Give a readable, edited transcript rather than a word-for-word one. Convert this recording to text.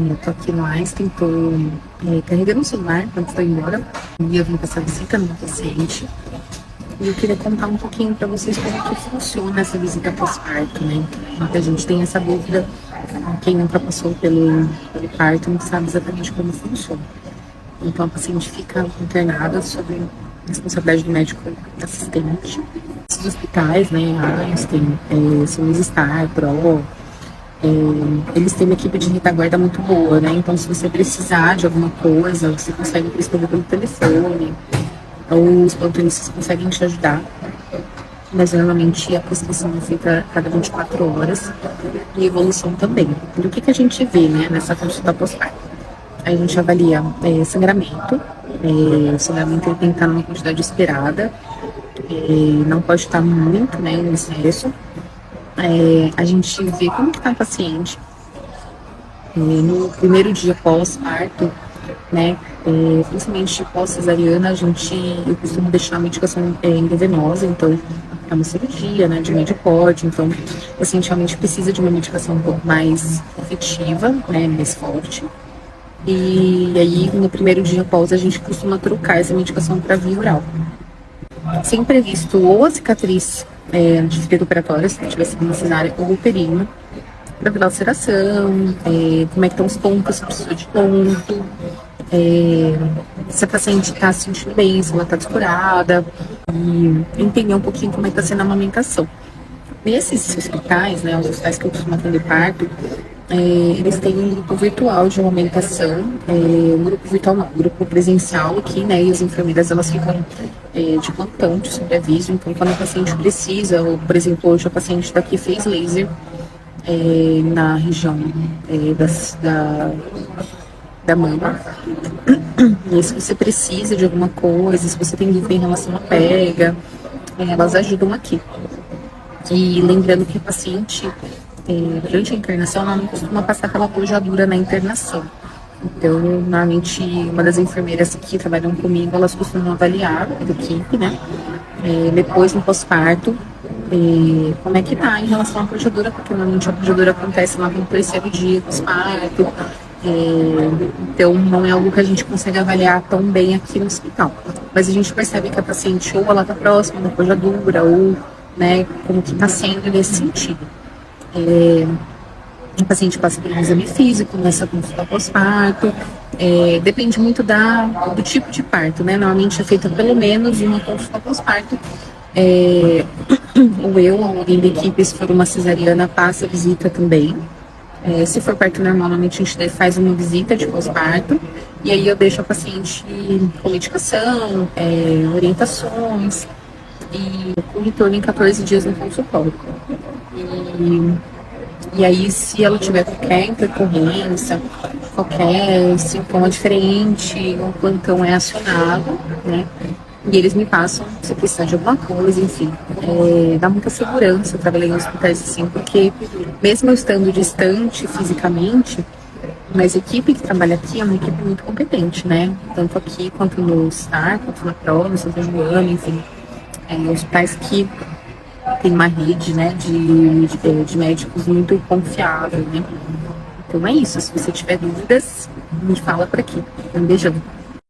Eu tô aqui mais, carregando o celular antes de eu ir embora. E eu vim passar visita no paciente. E eu queria contar um pouquinho para vocês como que funciona essa visita pós-parto, né? Muita gente tem essa dúvida, quem nunca passou pelo parto não sabe exatamente como funciona. Então a paciente fica internada sob responsabilidade do médico assistente. Esses hospitais, né, Einstein, São Star, Pro, eles têm uma equipe de retaguarda muito boa, né? Então se você precisar de alguma coisa, você consegue prescrever pelo telefone, ou os plantonistas conseguem te ajudar. Mas normalmente a prescrição é feita a cada 24 horas e evolução também. E o que a gente vê, né, nessa consulta pós-parto? A gente avalia sangramento. O sangramento ele tem que estar numa quantidade esperada. Não pode estar muito, né, em excesso. A gente vê como que está a paciente. No primeiro dia pós-parto, né, principalmente pós-cesariana, eu costumo deixar a medicação endovenosa, então é uma cirurgia, né, de médio porte, então o paciente realmente precisa de uma medicação um pouco mais efetiva, né, mais forte. E aí, no primeiro dia após, a gente costuma trocar essa medicação para via oral. Sempre é visto ou a cicatriz de ferida operatória, se tiver sido uma cesárea, ou o períneo, para ver a ulceração, como é que estão os pontos, se precisa de ponto, se a paciente está se sentindo bem, se ela está descurada, e entender um pouquinho como é que está sendo a amamentação. Nesses hospitais, né, os hospitais que eu costumo atender parto, eles têm um grupo virtual de amamentação, um grupo virtual não, um grupo presencial aqui, né, e as enfermeiras elas ficam de plantão, de sobreaviso, então quando a paciente precisa, ou por exemplo, hoje a paciente daqui fez laser na região da mama, e se você precisa de alguma coisa, se você tem dúvida em relação à pega, elas ajudam aqui. E lembrando que a paciente, durante a internação, ela não costuma passar pela pojadura na internação. Então, normalmente, uma das enfermeiras que trabalham comigo, elas costumam avaliar a equipe, né? Depois, no pós-parto, como é que tá em relação à pojadura, porque normalmente a pojadura acontece lá no terceiro dia pós-parto. Então, não é algo que a gente consegue avaliar tão bem aqui no hospital. Mas a gente percebe que a paciente ou ela tá próxima da pojadura, ou, né, como que tá sendo nesse sentido. O paciente passa por um exame físico nessa consulta pós-parto, depende muito do tipo de parto, né? Normalmente é feita pelo menos uma consulta pós-parto, ou eu, ou alguém da equipe, se for uma cesariana, passa a visita também. Se for parto normal, normalmente a gente faz uma visita de pós-parto, e aí eu deixo a paciente com medicação, orientações, e com retorno em 14 dias no consultório. E aí, se ela tiver qualquer intercorrência, qualquer sintoma diferente, o plantão é acionado, né? E eles me passam se precisar de alguma coisa, enfim. Dá muita segurança trabalhar em hospitais assim, porque mesmo eu estando distante fisicamente, mas a equipe que trabalha aqui é uma equipe muito competente, né? Tanto aqui quanto no STAR, quanto na PRO, no Santa Joana, enfim. Hospitais que tem uma rede, né, de médicos muito confiável, né? Então é isso. Se você tiver dúvidas, me fala por aqui. Um beijão.